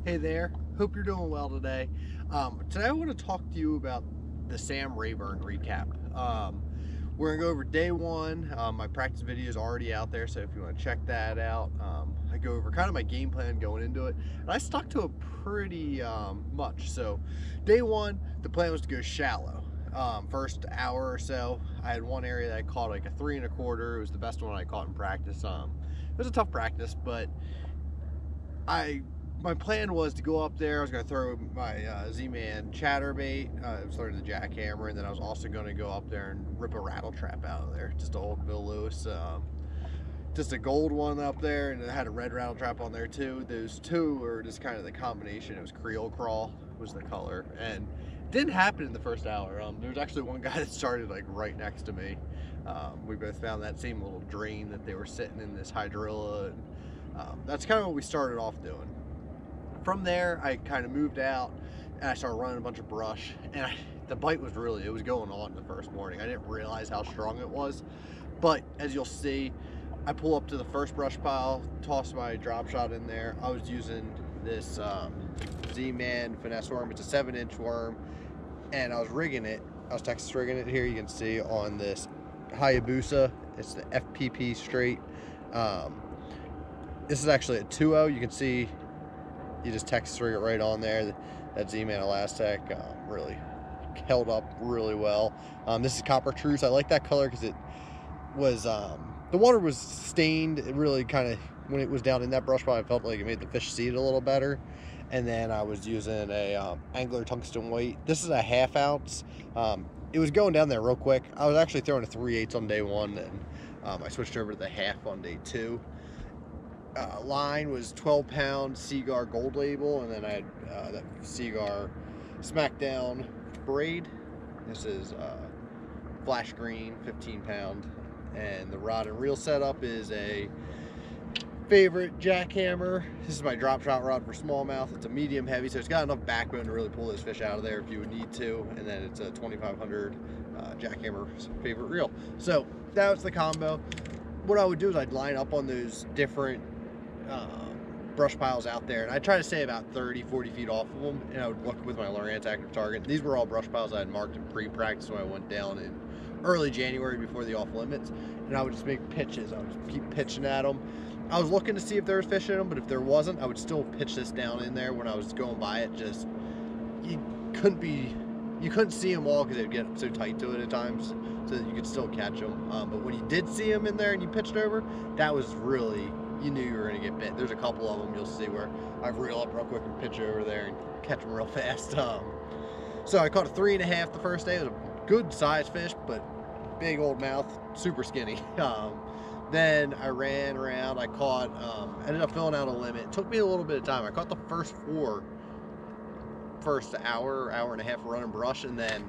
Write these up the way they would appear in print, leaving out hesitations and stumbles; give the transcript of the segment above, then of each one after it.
Hey there, hope you're doing well today. Today I want to talk to you about the Sam Rayburn recap. We're going to go over day one. My practice video is already out there, so if you want to check that out, I go over kind of my game plan going into it. And I stuck to it pretty much. So day one, the plan was to go shallow. First hour or so, I had one area that I caught like a 3 1/4. It was the best one I caught in practice. It was a tough practice, but my plan was to go up there. I was going to throw my Z-Man chatterbait. I was throwing the jackhammer, and then I was also going to go up there and rip a rattle trap out of there. Just an old Bill Lewis, just a gold one up there, and it had a red rattle trap on there too. Those two were just kind of the combination. It was Creole Crawl was the color, and it didn't happen in the first hour. There was actually one guy that started like right next to me. We both found that same little drain that they were sitting in this hydrilla, and that's kind of what we started off doing. From there, I kind of moved out and I started running a bunch of brush, and the bite was it was going on the first morning. I didn't realize how strong it was, but as you'll see, I pull up to the first brush pile, toss my drop shot in there. I was using this Z-Man finesse worm. It's a 7-inch worm, and I was rigging it. I was Texas rigging it here. You can see on this Hayabusa. It's the FPP straight. This is actually a 2.0. You can see you just Texas rig it right on there. That Z-Man Elastic really held up really well. This is Copper Truce. I like that color because it was, the water was stained. It really kind of, when it was down in that brush pile, I felt like it made the fish see it a little better. And then I was using a Angler Tungsten weight. This is a 1/2 ounce. It was going down there real quick. I was actually throwing a 3/8 on day one, and I switched over to the 1/2 on day two. Line was 12-pound Seaguar gold label, and then I had that Seaguar Smackdown braid. This is flash green, 15-pound, and the rod and reel setup is a favorite jackhammer. This is my drop shot rod for smallmouth. It's a medium heavy, so it's got enough backbone to really pull those fish out of there if you would need to. And then it's a 2500 jackhammer's favorite reel. So that was the combo. What I would do is I'd line up on those different brush piles out there, and I try to stay about 30-40 feet off of them, and I would look with my Lowrance Active Target. These were all brush piles I had marked in pre-practice when I went down in early January before the off limits, and I would just make pitches. I would just keep pitching at them. I was looking to see if there was fish in them, but if there wasn't, I would still pitch this down in there. When I was going by it, just you couldn't see them all because they'd get so tight to it at times, so that you could still catch them. But when you did see them in there and you pitched over, that was really, you knew you were going to get bit. There's a couple of them you'll see where I reel up real quick and pitch over there and catch them real fast. So I caught a 3 1/2 the first day. It was a good sized fish, but big old mouth, super skinny. Then I ran around, I caught, ended up filling out a limit. It took me a little bit of time. I caught the first hour and a half of running brush, and then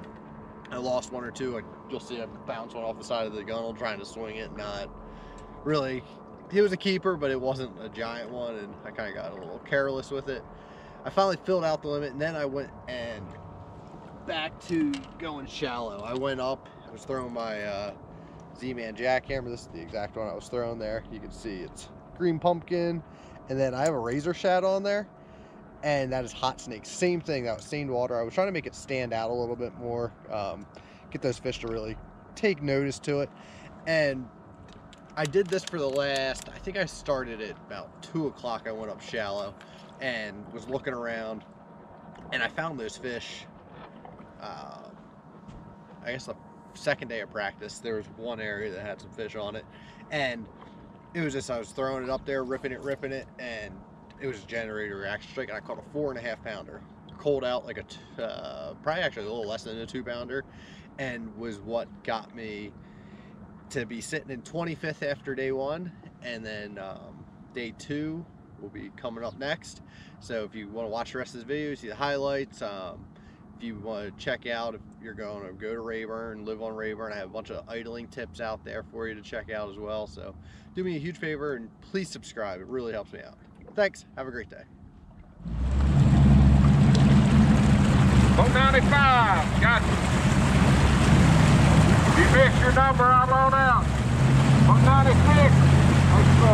I lost one or two. You'll see I bounced one off the side of the gunnel trying to swing it. Not really, he was a keeper, but it wasn't a giant one, and I kind of got a little careless with it. I finally filled out the limit, and then I went and back to going shallow. I went up, I was throwing my Z-Man Jackhammer. This is the exact one I was throwing there. You can see it's green pumpkin, and then I have a razor shad on there, and that is hot snake. Same thing, that was stained water. I was trying to make it stand out a little bit more, get those fish to really take notice to it. And I did this for the last, I think I started at about 2 o'clock. I went up shallow and was looking around, and I found those fish, I guess the second day of practice. There was one area that had some fish on it, and it was just, I was throwing it up there, ripping it, and it was a generator reaction strike, and I caught a 4 1/2 pounder. Cold out like probably actually a little less than a 2 pounder, and was what got me to be sitting in 25th after day one. And then day two will be coming up next. So if you want to watch the rest of this video, see the highlights. If you want to check out, if you're going to go to Rayburn, live on Rayburn, I have a bunch of idling tips out there for you to check out as well. So do me a huge favor and please subscribe. It really helps me out. Thanks. Have a great day. 195. Got you. You missed your number, I'll load out. 196. Let's go.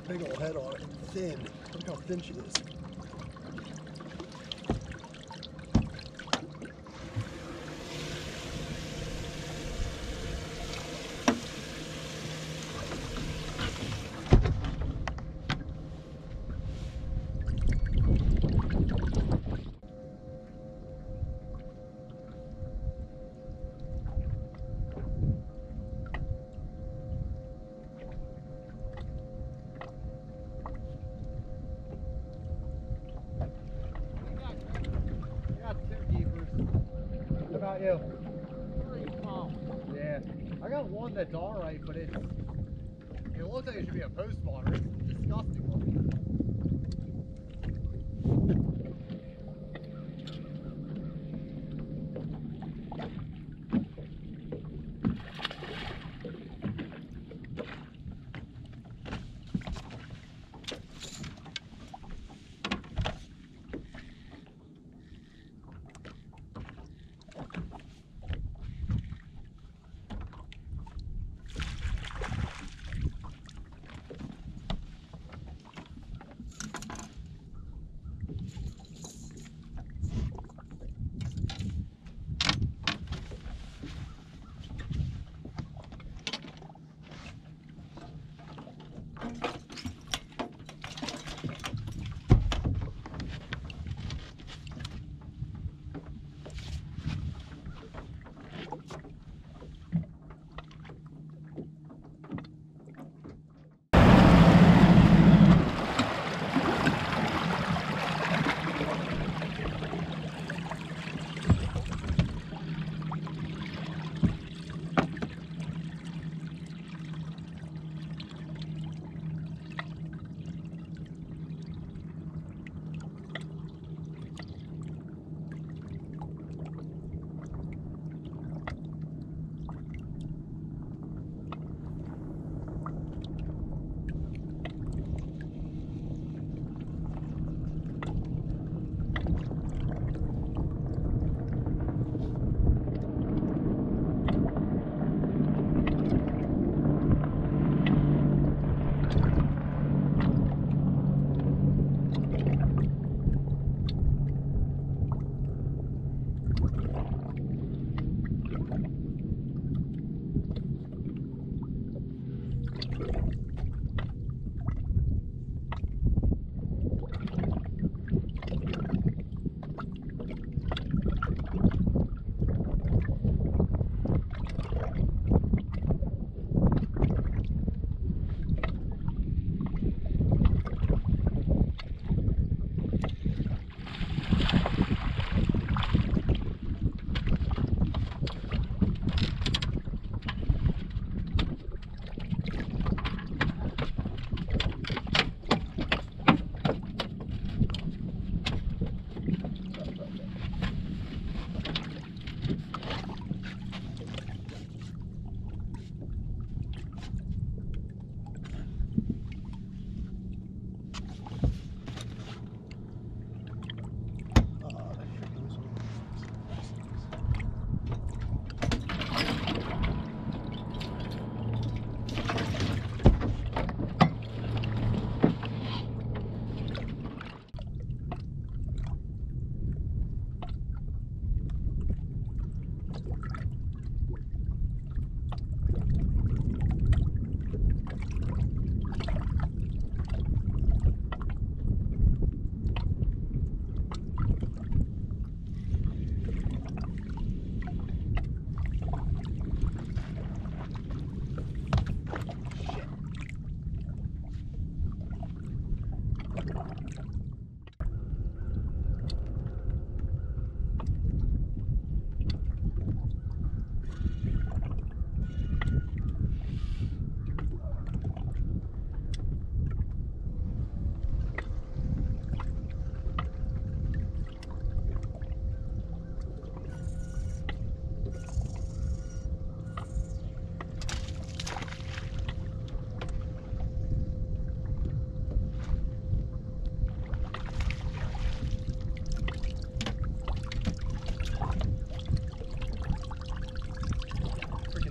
big old head on it. Thin. Look how thin she is. You. Yeah, I got one that's alright, but it looks like it should be a post spawner. It's disgusting looking.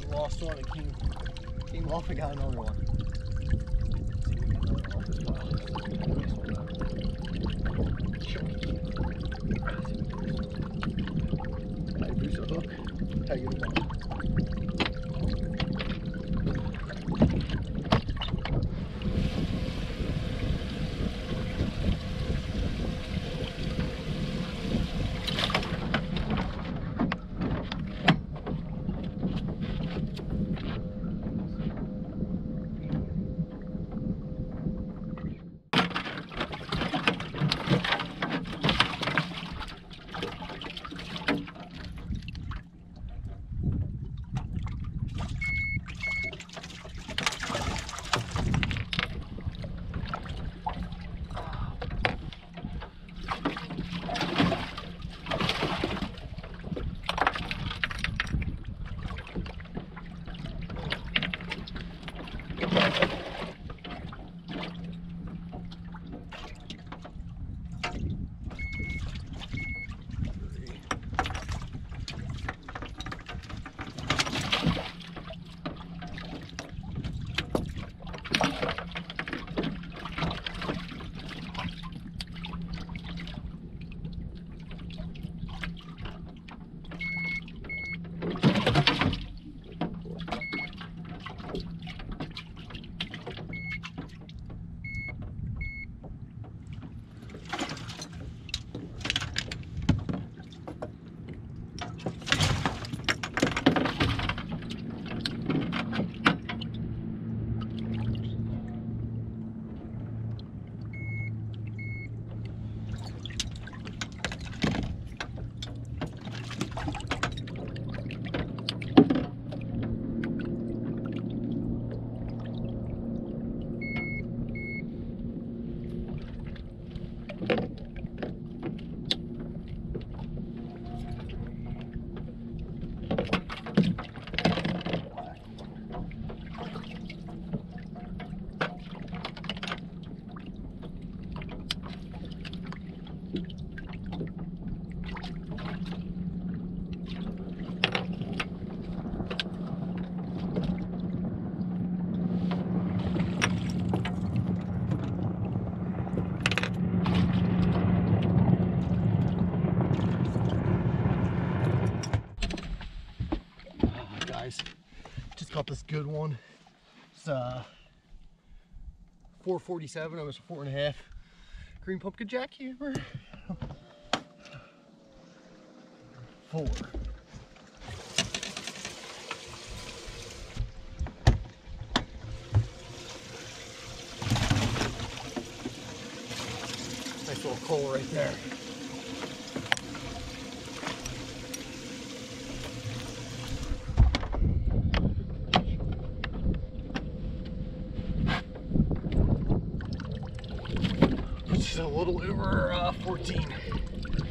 One and came off and got another one. Hayabusa hook. How you get them on? Just caught this good one. It's 447, almost 4.5. Green pumpkin jackhammer. 4. Nice little cull right there. Just a little over 14. A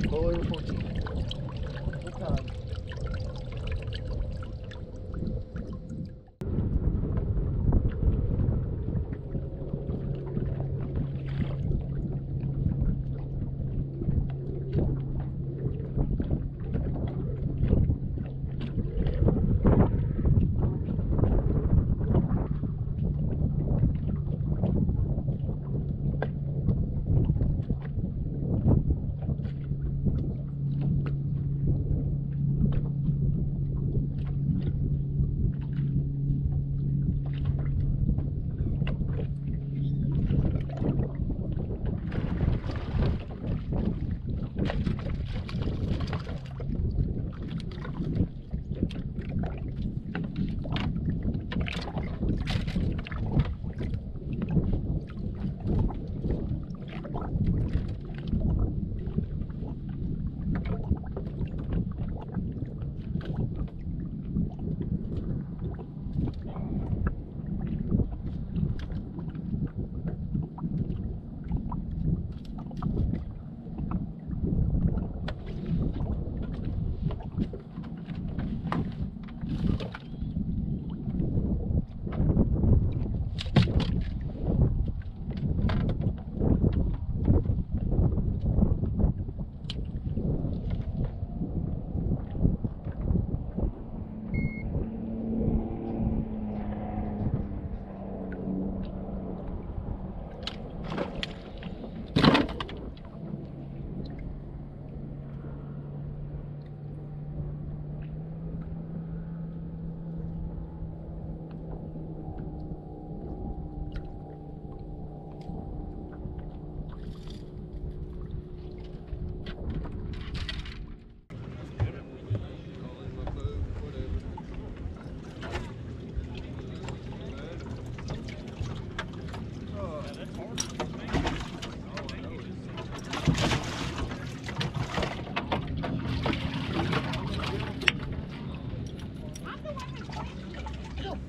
little over 14. Good time.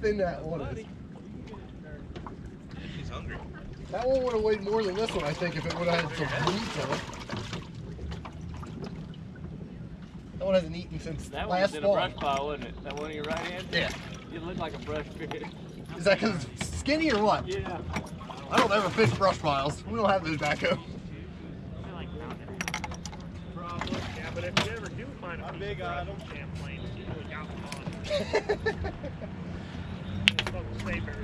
thin that one is. He's hungry. That one would have weighed more than this one, I think, if it would have had some meat on it. That one hasn't eaten since That last one was in a fall. brush pile, wasn't it? That one in your right hand? Yeah. You look like a brush fish. Is that because it's skinny or what? Yeah. I don't ever fish brush piles. We don't have those back home. Probably, yeah, but if you ever do find a piece of brush Champlain, you really got one on. It's called the Saber.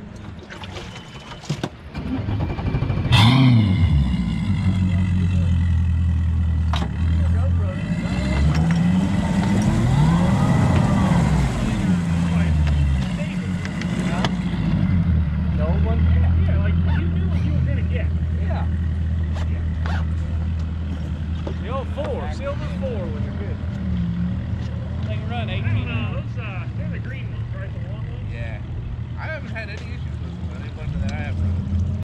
Had any issues